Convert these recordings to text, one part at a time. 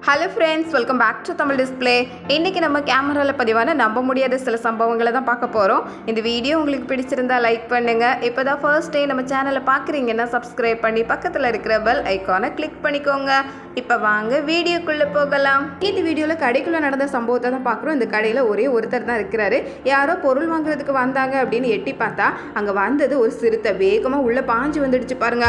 Hello friends, welcome back to Tamil display. இன்றைக்கி நம்ம கேமராவில் பதிவான நம்ப முடியாத சில சம்பவங்களை தான் பார்க்க போகிறோம். இந்த வீடியோ உங்களுக்கு பிடிச்சிருந்தா லைக் பண்ணுங்கள். இப்போ தான் ஃபர்ஸ்ட் டே நம்ம சேனலை பார்க்குறீங்கன்னா சப்ஸ்கிரைப் பண்ணி பக்கத்தில் இருக்கிற பெல் ஐக்கானை கிளிக் பண்ணிக்கோங்க. இப்போ வாங்க வீடியோக்குள்ளே போகலாம். இந்த வீடியோவில் கடைக்குள்ளே நடந்த சம்பவத்தை தான் பார்க்குறோம். இந்த கடையில் ஒரே ஒருத்தர் தான் இருக்கிறாரு. யாரோ பொருள் வாங்குறதுக்கு வந்தாங்க அப்படின்னு எட்டி பார்த்தா அங்கே வந்தது ஒரு சிறுத்தை. வேகமாக உள்ளே பாஞ்சு வந்துடுச்சு பாருங்க.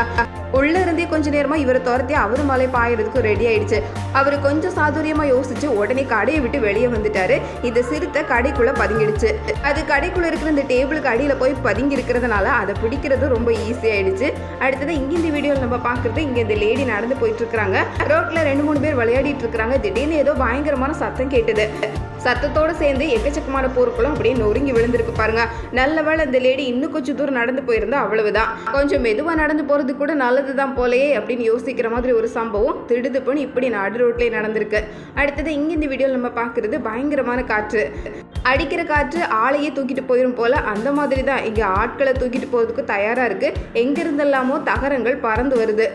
உள்ளே இருந்தே கொஞ்சம் நேரமாக இவரை துரத்தி அவரு மலை பாயறதுக்கு ரெடி ஆயிடுச்சு. அவர் கொஞ்சம் சாதுரியமாக யோசிச்சு உடனே கடையை விட்டு வெளியே வந்துட்டாரு. இந்த சிறுத்தை கடைக்குள்ளே பதுங்கிடுச்சு. அது கடைக்குள்ளே இருக்கிற இந்த டேபிளுக்கு அடியில் போய் பதுங்கி இருக்கிறதுனால அதை பிடிக்கிறது ரொம்ப ஈஸியாயிடுச்சு. அடுத்தது இங்கே இந்த வீடியோவில் நம்ம பார்க்குறது, இங்கே இந்த லேடி நடந்து போயிட்டு இருக்கிறாங்க. ரோட்ல 2-3 பேர் விளையாடிட்டு இருக்கிறாங்க. திடீர்னு ஏதோ பயங்கரமான சத்தம் கேட்டுது. சத்தத்தோடு சேர்ந்து எக்கச்சக்கமான பொருட்களும் அப்படியே நொறுங்கி விழுந்திருக்கு பாருங்க. நல்ல வேளை இந்த லேடி இன்னும் கொஞ்சம் தூரம் நடந்து போயிருந்தா அவ்வளவுதான். கொஞ்சம் மெதுவாக நடந்து போகிறது கூட நல்லதுதான் போலையே அப்படின்னு யோசிக்கிற மாதிரி ஒரு சம்பவம் திடுதுப்புன்னு இப்படி நடு ரோட்லேயே நடந்திருக்கு. அடுத்தது இங்கே இந்த வீடியோவில் நம்ம பார்க்குறது, பயங்கரமான காற்று. அடிக்கிற காற்று ஆளையே தூக்கிட்டு போயிடும் போல அந்த மாதிரி தான் இங்கே ஆட்களை தூக்கிட்டு போகிறதுக்கு தயாராக இருக்குது. எங்கிருந்தெல்லாமோ தகரங்கள் பறந்து வருது.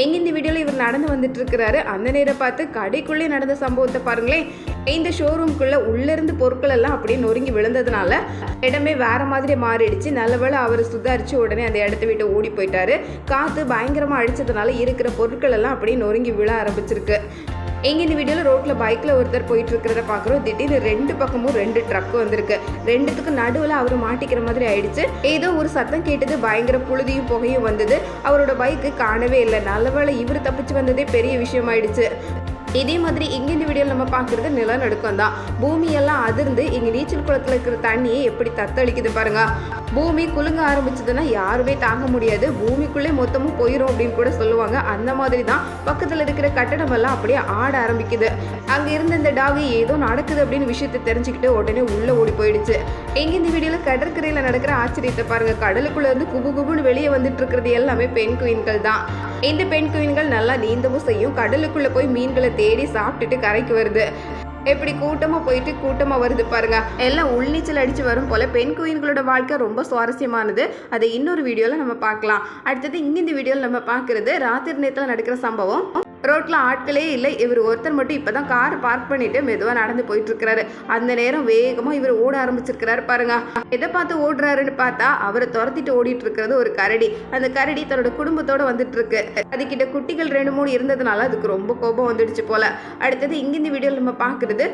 எங்க இந்த வீடியோவில் இவர் நடந்து வந்துட்டு இருக்கிறாரு. அந்த நேரம் பார்த்து கடைக்குள்ளே நடந்த சம்பவத்தை பாருங்களேன். இந்த ஷோரூம்குள்ள உள்ளிருந்து பொருட்கள் எல்லாம் அப்படியே நொறுங்கி விழுந்ததுனால இடமே வேற மாதிரி மாறிடுச்சு. நல்லவேளை அவர் சுதாரிச்சு உடனே அந்த இடத்த விட்டு ஓடி போயிட்டாரு. காற்று பயங்கரமாக அடிச்சதுனால இருக்கிற பொருட்கள் எல்லாம் அப்படியே நொறுங்கி விழ ஆரம்பிச்சிருக்கு. எங்க இந்த வீடியோவில் ரோட்டில் பைக்கில் ஒருத்தர் போயிட்டு இருக்கிறத பார்க்குறோம். திடீர்னு 2 பக்கமும் 2 ட்ரக் வந்திருக்கு. 2த்துக்கு நடுவில் அவர் மாட்டிக்கிற மாதிரி ஆயிடுச்சு. ஏதோ ஒரு சத்தம் கேட்டது, பயங்கர புழுதியும் புகையும் வந்தது. அவரோட பைக்கு காணவே இல்லை. நல்லவேளை இவர் தப்பிச்சு வந்ததே பெரிய விஷயம் ஆயிடுச்சு. இதே மாதிரி இங்கே இந்த வீடியோவில் நம்ம பார்க்குறது நிலநடுக்கம் தான். பூமியெல்லாம் அதிர்ந்து இங்கே நீச்சல் குளத்தில் இருக்கிற தண்ணியை எப்படி தத்தளிக்குது பாருங்க. பூமி குலுங்க ஆரம்பிச்சதுன்னா யாருமே தாங்க முடியாது. பூமிக்குள்ளே மொத்தமும் போயிடும் அப்படின்னு கூட சொல்லுவாங்க. அந்த மாதிரி தான் பக்கத்தில் இருக்கிற கட்டடம் எல்லாம் அப்படியே ஆட ஆரம்பிக்குது. அங்கே இருந்த இந்த டாகு ஏதோ நடக்குது அப்படின்னு விஷயத்தை தெரிஞ்சுக்கிட்டு உடனே உள்ளே ஓடி போயிடுச்சு. எங்கே இந்த வீடியோவில் கடற்கரையில் நடக்கிற ஆச்சரியத்தை பாருங்க. கடலுக்குள்ள இருந்து குபு குபுன்னு வெளியே வந்துட்டு இருக்கிறது எல்லாமே பெண் குயின்கள் தான். இந்த பெண் குயின்கள் நல்லா நீந்தவும் செய்யும். கடலுக்குள்ள போய் மீன்களை தேடி சாப்பிட்டுட்டு கரைக்கு வருது. எப்படி கூட்டமாக போயிட்டு கூட்டமாக வருது பாருங்க. எல்லாம் உள்நீச்சல் அடித்து வரும் போல் பெண் குயின்களோட வாழ்க்கை ரொம்ப சுவாரஸ்யமானது. அதை இன்னொரு வீடியோவில் நம்ம பார்க்கலாம். அடுத்தது இங்கே இந்த வீடியோவில் நம்ம பார்க்குறது, ராத்திரி நேரத்தில் நடக்கிற சம்பவம். ரோட்டில் ஆட்களே இல்லை. இவர் ஒருத்தர் மட்டும் இப்போ தான் கார் பார்க் பண்ணிட்டு மெதுவாக நடந்து போயிட்டு இருக்கிறாரு. அந்த நேரம் வேகமாக இவர் ஓட ஆரம்பிச்சிருக்கிறாரு பாருங்க. எதை பார்த்து ஓடுறாருன்னு பார்த்தா அவரை துரத்திட்டு ஓடிட்டு இருக்கிறது ஒரு கரடி. அந்த கரடி தன்னோட குடும்பத்தோட வந்துட்டு இருக்கு. அதுக்கிட்ட குட்டிகள் 2-3 இருந்ததுனால அதுக்கு ரொம்ப கோபம் வந்துடுச்சு போல. அடுத்தது இங்க இந்த வீடியோவில் நம்ம பார்க்குறது,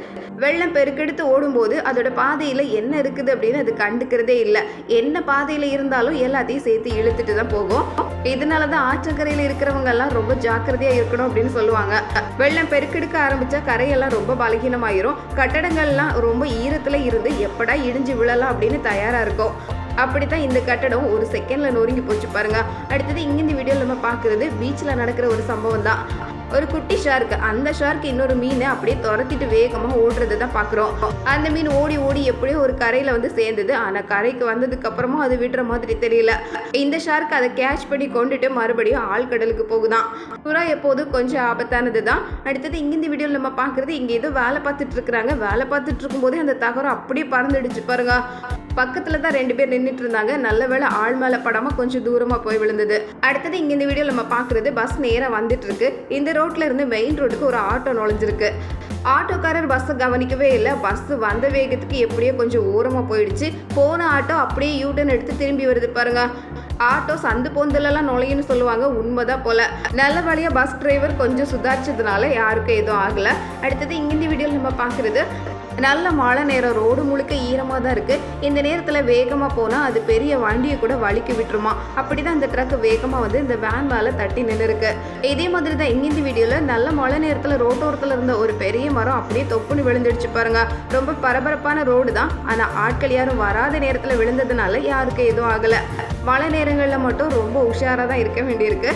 வெள்ளம் பெருக்கெடுத்து ஓடும்போது அதோட பாதையில் என்ன இருக்குது அப்படின்னு அது கண்டுக்கிறதே இல்லை. என்ன பாதையில் இருந்தாலும் எல்லாத்தையும் சேர்த்து இழுத்துட்டு தான் போகும். இதனால தான் ஆற்றங்கரையில் இருக்கிறவங்க எல்லாம் ரொம்ப ஜாக்கிரதையாக இருக்கணும் அப்படின்னு சொல்லுவாங்க. வெள்ளம் பெருக்கெடுக்க ஆரம்பிச்சா கரையெல்லாம் ரொம்ப பலகீனமாயிரும். கட்டடங்கள்லாம் ரொம்ப ஈரத்துல இருந்து எப்படா இடிஞ்சு விழலாம் அப்படின்னு தயாரா இருக்கும். அப்படித்தான் இந்த கட்டடம் ஒரு செகண்ட்ல நொறுங்கி போச்சு பாருங்க. அடுத்தது இங்க இந்த வீடியோவில் நம்ம பார்க்கறது, பீச்சில் நடக்கிற ஒரு சம்பவம் தான். ஒரு குட்டி ஷார்க், அந்த ஷார்க் இன்னொரு மீனை அப்படியே துரத்திட்டு வேகமாக ஓடுறதை தான் பார்க்குறோம். அந்த மீன் ஓடி ஓடி எப்படியோ ஒரு கரையில் வந்து சேர்ந்தது. ஆனால் கரைக்கு வந்ததுக்கு அப்புறமும் அது விடுற மாதிரி தெரியல. இந்த ஷார்க் அதை கேட்ச் பண்ணி கொண்டுட்டு மறுபடியும் ஆழ்கடலுக்கு போகுதான். புறா எப்போதும் கொஞ்சம் ஆபத்தானது தான். அடுத்தது இங்கே இந்த வீடியோவில் நம்ம பார்க்குறது, இங்கே ஏதோ வேலை பார்த்துட்டு இருக்கிறாங்க. வேலை பார்த்துட்டு இருக்கும்போதே அந்த தகரம் அப்படியே பறந்துடுச்சு பாருங்க. பக்கத்தில் தான் 2 பேர் நின்றுட்டு இருந்தாங்க. நல்ல வேளை ஆள் மேலே படாமல் கொஞ்சம் தூரமாக போய் விழுந்தது. அடுத்தது இங்கே இந்த வீடியோவில் நம்ம பார்க்குறது, பஸ் நேராக வந்துட்டு இருக்கு. இந்த ரோட்டில் இருந்து மெயின் ரோடுக்கு ஒரு ஆட்டோ நுழைஞ்சிருக்கு. ஆட்டோக்காரர் பஸ்ஸை கவனிக்கவே இல்லை. பஸ் வந்த வேகத்துக்கு எப்படியோ கொஞ்சம் ஓரமாக போயிடுச்சு. போன ஆட்டோ அப்படியே யூட்டன் எடுத்து திரும்பி வருது பாருங்க. ஆட்டோ சந்து பொந்தலெல்லாம் நுழையுன்னு சொல்லுவாங்க, உண்மைதான் போல. நல்ல வழியாக பஸ் டிரைவர் கொஞ்சம் சுதாரிச்சதுனால யாருக்கும் எதுவும் ஆகலை. அடுத்தது இங்கே இந்த வீடியோவில் நம்ம பார்க்குறது, நல்ல மழை நேரம், ரோடு முழுக்க ஈரமாக தான் இருக்குது. இந்த நேரத்தில் வேகமாக போனால் அது பெரிய வண்டியை கூட வலிக்க விட்டுருமா. அப்படி தான் இந்த ட்ரக் வேகமாக வந்து இந்த வேன் மேலே தட்டி நின்று இருக்கு. இதே மாதிரி தான் இங்கே இந்த வீடியோவில் நல்ல மழை நேரத்தில் ரோட்டோரத்தில் இருந்த ஒரு பெரிய மரம் அப்படியே தொப்புன்னு விழுந்துடுச்சு பாருங்க. ரொம்ப பரபரப்பான ரோடு தான். ஆனால் ஆட்கள் யாரும் வராத நேரத்தில் விழுந்ததுனால யாருக்கும் எதுவும் ஆகலை. மழை நேரங்களில் மட்டும் ரொம்ப உஷாராக தான் இருக்க வேண்டியிருக்கு.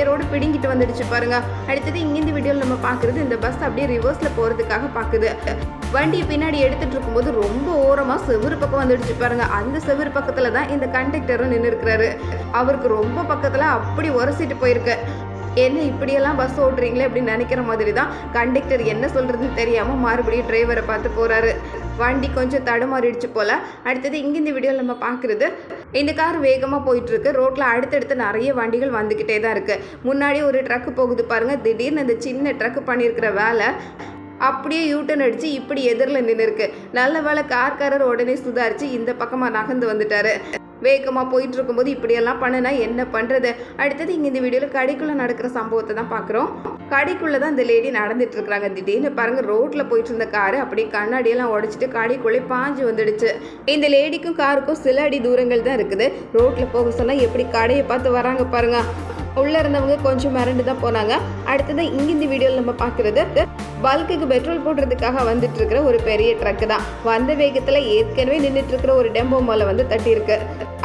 ரோடு பிடிங்கிட்டு வந்துடுச்சு பாருங்க. அடுத்தது இங்கே இந்த வீடியோவில் நம்ம பார்க்குறது, இந்த பஸ் அப்படியே ரிவர்ஸில் போகிறதுக்காக பார்க்குது. வண்டியை பின்னாடி எடுத்துகிட்டு இருக்கும்போது ரொம்ப ஓரமாக செவுறு பக்கம் வந்துடுச்சு பாருங்க. அந்த செவுறு பக்கத்தில் தான் இந்த கண்டக்டரும் நின்று இருக்கிறாரு. அவருக்கு ரொம்ப பக்கத்தில் அப்படி உரசிட்டு போயிருக்கு. என்ன இப்படியெல்லாம் பஸ் ஓட்டுறீங்களே அப்படின்னு நினைக்கிற மாதிரி தான் கண்டக்டர் என்ன சொல்கிறதுன்னு தெரியாமல் மறுபடியும் டிரைவரை பார்த்து போகிறாரு. வண்டி கொஞ்சம் தடுமாறிடுச்சு போல். அடுத்தது இங்கே இந்த வீடியோவில் நம்ம பார்க்குறது, இந்த கார் வேகமாக போயிட்டுருக்கு. ரோட்டில் அடுத்தடுத்து நிறைய வண்டிகள் வந்துக்கிட்டே தான் இருக்குது. முன்னாடி ஒரு ட்ரக்கு போகுது பாருங்கள். திடீர்னு இந்த சின்ன ட்ரக்கு பண்ணியிருக்கிற வேலை அப்படியே யூட்டன் அடித்து இப்படி எதிரில் நின்று இருக்கு. நல்ல வேலை கார்காரர் உடனே சுதாரித்து இந்த பக்கமாக நகர்ந்து வந்துட்டாரு. வேகமாக போயிட்டு இருக்கும்போது இப்படியெல்லாம் பண்ணுனா என்ன பண்ணுறது? அடுத்தது இங்கே இந்த வீடியோவில் கடைக்குள்ளே நடக்கிற சம்பவத்தை தான் பார்க்குறோம். கடைக்குள்ளே தான் இந்த லேடி நடந்துட்டு இருக்கிறாங்க. திடீர்னு பாருங்கள், ரோட்டில் போயிட்டு இருந்த காரு அப்படியே கண்ணாடியெல்லாம் உடச்சிட்டு கடைக்குள்ளே பாஞ்சு வந்துடுச்சு. இந்த லேடிக்கும் காருக்கும் சில அடி தூரங்கள் தான் இருக்குது. ரோட்டில் போக சொன்னால் எப்படி கடையை பார்த்து வராங்க பாருங்க. உள்ளே இருந்தவங்க கொஞ்சம் மிரண்டு தான் போனாங்க. அடுத்தது இங்கே இந்த வீடியோவில் நம்ம பார்க்குறது, பல்க்குக்கு பெட்ரோல் போடுறதுக்காக வந்துட்டு இருக்கிற ஒரு பெரிய ட்ரக்கு தான். வந்த வேகத்தில் ஏற்கனவே நின்றுட்டு இருக்கிற ஒரு டெம்போ மேலே வந்து தட்டியிருக்கு.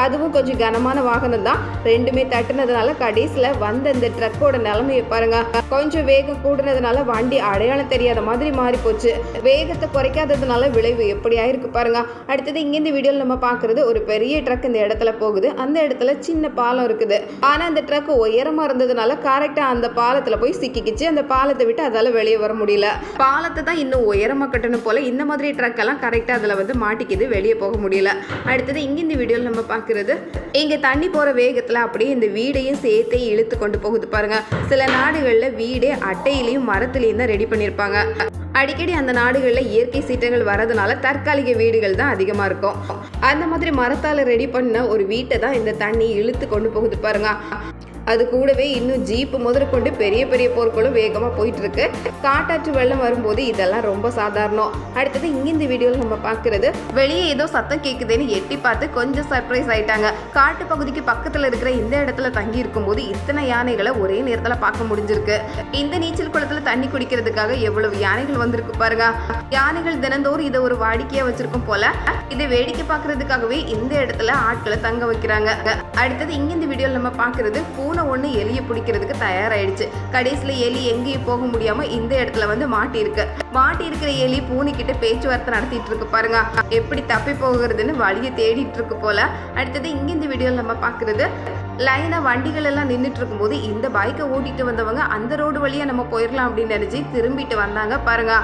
அதுவும் கொஞ்சம் கனமான வாகனம் தான். ரெண்டுமே தட்டுனதுனால கடைசியில் வந்த இந்த ட்ரக்கோட நிலைமையை பாருங்க. கொஞ்சம் வேகம் கூடுனதுனால வண்டி அடையாளம் தெரியாத மாதிரி மாறி போச்சு. வேகத்தை குறைக்காததுனால விளைவு எப்படி ஆயிருக்கு பாருங்க. அடுத்தது இங்கே இந்த வீடியோவில் நம்ம பார்க்குறது, ஒரு பெரிய ட்ரக் இந்த இடத்துல போகுது. அந்த இடத்துல சின்ன பாலம் இருக்குது. ஆனால் அந்த ட்ரக் உயரமாக இருந்ததுனால கரெக்டாக அந்த பாலத்தில் போய் சிக்கிக்கிச்சு. அந்த பாலத்தை விட்டு அதால் வெளியே வர முடியல. பாலத்தை தான் இன்னும் உயரமாக கட்டணும் போல. இந்த மாதிரி ட்ரக் எல்லாம் கரெக்டாக அதில் வந்து மாட்டிக்குது, வெளியே போக முடியல. அடுத்தது இங்கே இந்த வீடியோவில் நம்ம பார்க்குறது, இங்கே தண்ணி போகிற வேகத்தில் அப்படியே இந்த வீடையும் சேர்த்தே இழுத்து கொண்டு போகுது பாருங்க. சில நாடுகளில் வீடே அட்டையிலையும் மரத்துலையும் தான் ரெடி பண்ணியிருப்பாங்க. அடிக்கடி அந்த நாடுகளில் இயற்கை சீற்றங்கள் வரதுனால தற்காலிக வீடுகள் தான் அதிகமாக இருக்கும். அந்த மாதிரி மரத்தால் ரெடி பண்ண ஒரு வீட்டை தான் இந்த தண்ணி இழுத்து கொண்டு போகுது பாருங்க. அது கூடவே இன்னும் ஜீப்பு முதற்கொண்டு பெரிய பெரிய போர்களும் வேகமாக போயிட்டு இருக்கு. காட்டாற்று வெள்ளம் வரும்போது இதெல்லாம் ரொம்ப சாதாரணம். அடுத்தது இங்கே இந்த வீடியோவில் நம்ம பார்க்குறது, வெளியே ஏதோ சத்தம் கேட்குதுன்னு எட்டி பார்த்து கொஞ்சம் சர்ப்ரைஸ் ஆயிட்டாங்க. காட்டு பகுதிக்கு பக்கத்தில் இருக்கிற இந்த இடத்துல தங்கி இருக்கும்போது இத்தனை யானைகளை ஒரே நேரத்தில் பார்க்க முடிஞ்சிருக்கு. இந்த நீச்சல் குளத்தில் தண்ணி குடிக்கிறதுக்காக எவ்வளவு யானைகள் வந்திருக்கு பாருங்க. யானைகள் தினந்தோறும் இதை ஒரு வாடிக்கையாக வச்சிருக்கும் போல. இதை வேடிக்கை பார்க்கறதுக்காகவே இந்த இடத்துல ஆட்களை தங்க வைக்கிறாங்க. அடுத்தது இங்கே இந்த வீடியோவில் நம்ம பார்க்குறது, பூனை ஒன்று எலியை பிடிக்கிறதுக்கு தயாராகிடுச்சு. கடைசியில் எலி எங்கேயும் போக முடியாமல் இந்த இடத்துல வந்து மாட்டியிருக்கிற எலி பூனைக்கிட்ட பேச்சுவார்த்தை நடத்திட்டு இருக்கு பாருங்க. எப்படி தப்பி போகிறதுன்னு வழியை தேடிட்டு இருக்கு போல. அடுத்தது இங்கே இந்த வீடியோவில் நம்ம பார்க்குறது, லைனாக வண்டிகள் எல்லாம் நின்றுட்டு இருக்கும்போது இந்த பைக்கை ஓட்டிட்டு வந்தவங்க அந்த ரோடு வழியாக நம்ம போயிடலாம் அப்படின்னு நினச்சி திரும்பிட்டு வந்தாங்க பாருங்க.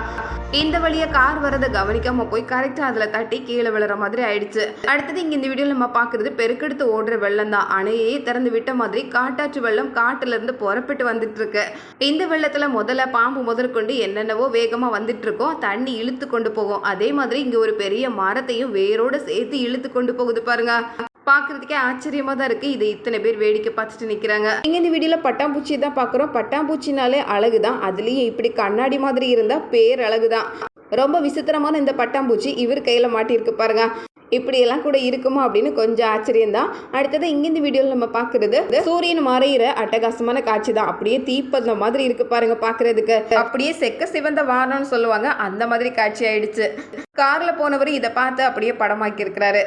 இந்த வழியாக கார் வரதை கவனிக்காம போய் கரெக்டாக அதில் தட்டி கீழே விழுற மாதிரி ஆயிடுச்சு. அடுத்தது இங்கே இந்த வீடியோவில் நம்ம பார்க்குறது, பெருக்கெடுத்து ஓடுற வெள்ளம் தான். அணையே திறந்து விட்ட மாதிரி காட்டாற்று வெள்ளம் காட்டுலேருந்து புறப்பட்டு வந்துட்டு இருக்கு. இந்த வெள்ளத்தில் முதல்ல பாம்பு முதற்கொண்டு என்னென்னவோ வேகமாக வந்துட்டு இருக்கோம். தண்ணி இழுத்து கொண்டு போகும். அதே மாதிரி இங்கே ஒரு பெரிய மரத்தையும் வேரோடு சேர்த்து இழுத்து கொண்டு போகுது பாருங்க. பார்க்கறதுக்கே ஆச்சரியமாக தான் இருக்குது. இது இத்தனை பேர் வேடிக்கை பார்த்துட்டு நிற்கிறாங்க. இங்கே இந்த வீடியோவில் பட்டாம்பூச்சி தான் பார்க்குறோம். பட்டாம்பூச்சினாலே அழகு தான். அதுலேயும் இப்படி கண்ணாடி மாதிரி இருந்தால் பேர் அழகு தான். ரொம்ப விசித்திரமான இந்த பட்டாம்பூச்சி இவர் கையில் மாட்டியிருக்கு பாருங்க. இப்படியெல்லாம் கூட இருக்குமா அப்படின்னு கொஞ்சம் ஆச்சரியம்தான். அடுத்தது இங்கே இந்த வீடியோவில் நம்ம பார்க்குறது, சூரியன் மறையிற அட்டகாசமான காட்சி தான். அப்படியே தீப்பந்த மாதிரி இருக்கு பாருங்க பார்க்குறதுக்கு. அப்படியே செக்க சிவந்த வானம்னு சொல்லுவாங்க, அந்த மாதிரி காட்சி ஆயிடுச்சு. காரில் போனவர் இதை பார்த்து அப்படியே படமாக்கி இருக்கிறாரு.